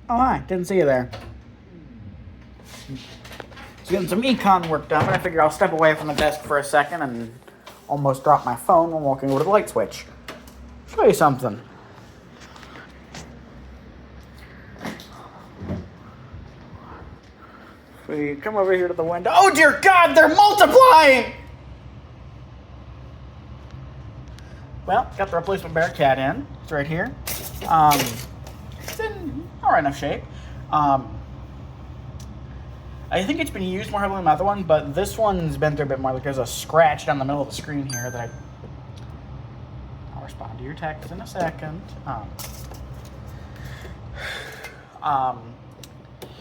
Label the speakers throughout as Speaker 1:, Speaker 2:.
Speaker 1: Oh, hi. Didn't see you there. Just getting some econ work done, but I figured I'll step away from the desk for a second and almost drop my phone when walking over to the light switch. Show you something. If we come over here to the window. Oh, dear God, they're multiplying! Well, got the replacement barecat in. It's right here. It's in alright enough shape. I think it's been used more heavily than the other one, but this one's been through a bit more. Like there's a scratch down the middle of the screen here that I'll respond to your text in a second.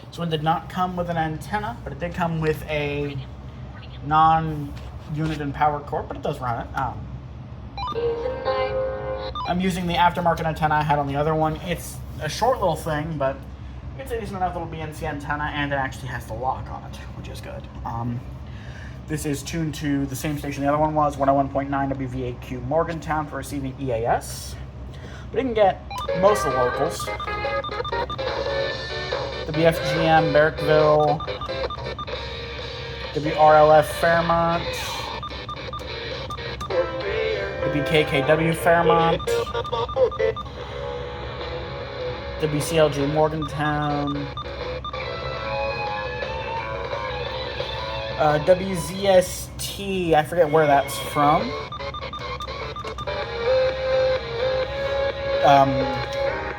Speaker 1: This one did not come with an antenna, but it did come with a non-unit and power cord, but it does run it. I'm using the aftermarket antenna I had on the other one. It's a short little thing, but it's a decent enough little BNC antenna, and it actually has the lock on it, which is good. This is tuned to the same station the other one was, 101.9 WVAQ Morgantown for receiving EAS. But you can get most of the locals. WFGM Barrackville, WRLF Fairmont, WKKW Fairmont, WCLG Morgantown, WZST, I forget where that's from.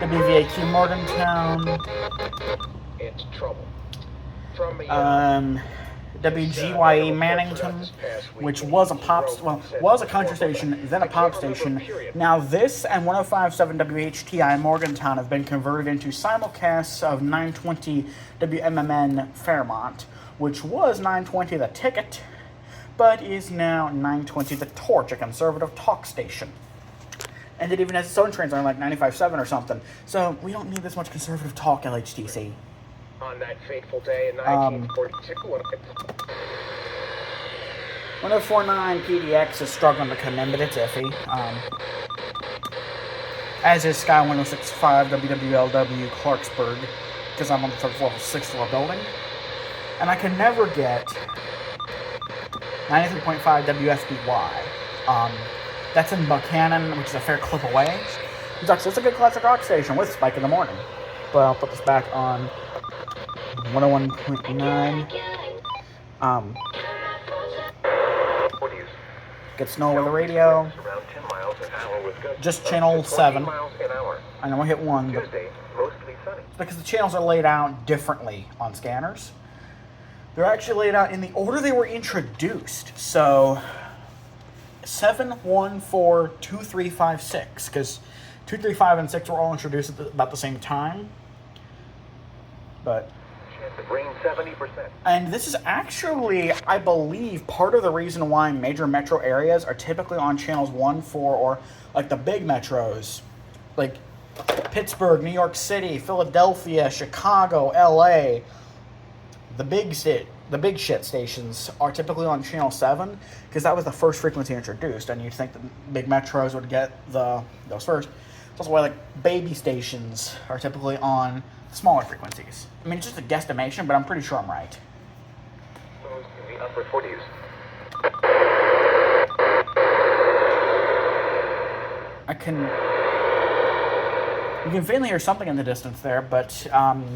Speaker 1: WVAQ Morgantown.
Speaker 2: It's trouble.
Speaker 1: WGYE Mannington, which was a was a country station, then a pop station. Now this and 105.7 WHTI Morgantown have been converted into simulcasts of 920 WMMN Fairmont, which was 920 The Ticket, but is now 920 The Torch, a conservative talk station. And it even has its own translator, like 95.7 or something. So we don't need this much conservative talk, LHTC.
Speaker 2: On that fateful day in 1942,
Speaker 1: 1049 PDX is struggling to come in, but it's iffy. As is Sky 106.5 WWLW Clarksburg, because I'm on the third floor of a sixth floor building. And I can never get 93.5 WFBY. That's in Buchanan, which is a fair clip away. It's a good classic rock station with Spike in the morning. But I'll put this back on 101.9. Get snow with the radio. Just channel 7. I know I hit 1, but it's because the channels are laid out differently on scanners. They're actually laid out in the order they were introduced. So 7, 1, 4, 2, 3, 5, 6. Because 2, 3, 5, and 6 were all introduced at about the same time. But
Speaker 2: brain 70%.
Speaker 1: And this is actually, I believe, part of the reason why major metro areas are typically on channels 1, 4, or like the big metros, like Pittsburgh, New York City, Philadelphia, Chicago, LA. The big shit stations are typically on channel 7 because that was the first frequency introduced, and you'd think the big metros would get those first. It's also why like baby stations are typically on smaller frequencies. I mean, it's just a guesstimation, but I'm pretty sure I'm right.
Speaker 2: Those in the upper 40s.
Speaker 1: You can faintly hear something in the distance there, but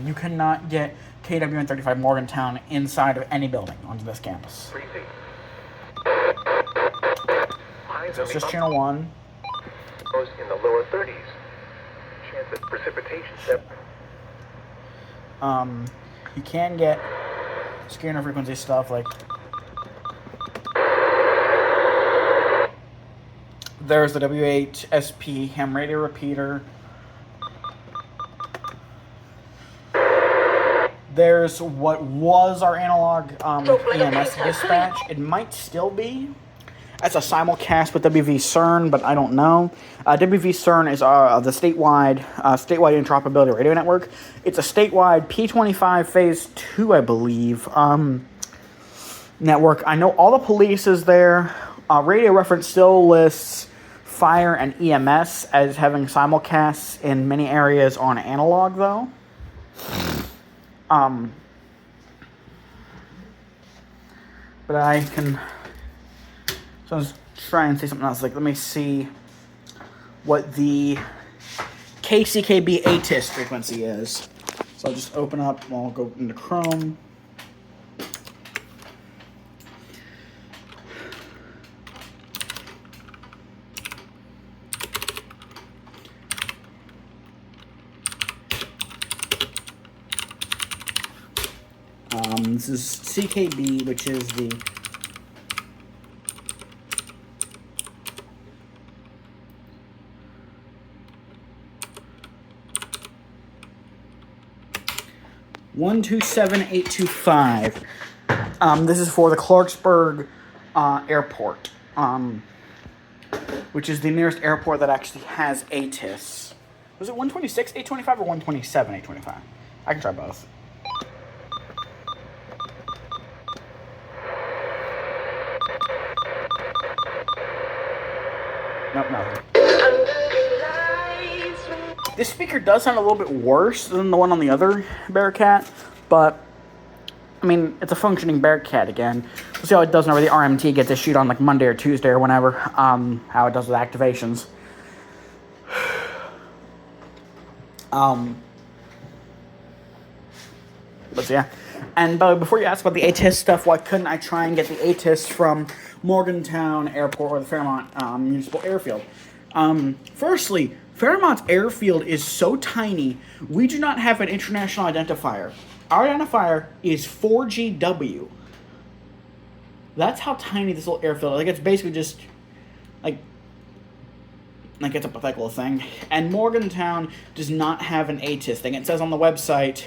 Speaker 1: you cannot get KWN35 Morgantown inside of any building onto this campus. So it's just channel 1.
Speaker 2: Those in the lower 30s. Chance of precipitation.
Speaker 1: You can get scanner frequency stuff like there's the W8SP ham radio repeater. There's what was our analog EMS dispatch. It might still be. That's a simulcast with WV CERN, but I don't know. WV CERN is the statewide interoperability radio network. It's a statewide P25 Phase 2, I believe, network. I know all the police is there. Radio Reference still lists fire and EMS as having simulcasts in many areas on analog, though. But I can. So I was trying to say something else. Like, let me see what the KCKB ATIS frequency is. So I'll just open up. I'll go into Chrome. This is CKB, which is the 127,825. This is for the Clarksburg airport, which is the nearest airport that actually has ATIS. Was it 126,825 or 127,825? I can try both. Nope, nothing. This speaker does sound a little bit worse than the one on the other barecat, but I mean, it's a functioning barecat again. We'll see how it does whenever the RMT gets issued on like Monday or Tuesday or whenever, how it does with activations. But yeah. And before you ask about the ATIS stuff, why couldn't I try and get the ATIS from Morgantown Airport or the Fairmont Municipal Airfield? Firstly, Fairmont's airfield is so tiny, we do not have an international identifier. Our identifier is 4GW. That's how tiny this little airfield is. Like, it's basically just, like it's a pathetic little thing. And Morgantown does not have an ATIS thing. It says on the website,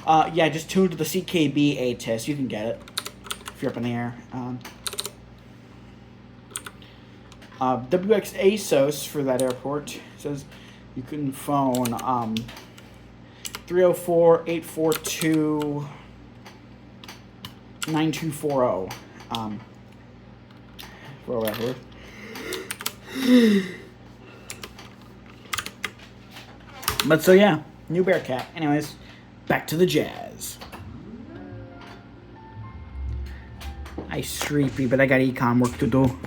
Speaker 1: yeah, just tune to the CKB ATIS. You can get it if you're up in the air. WX ASOS for that airport says you can phone 304-842-9240. For whatever. But so yeah, new Bearcat. Anyways, back to the jazz. I sleepy, but I got econ work to do.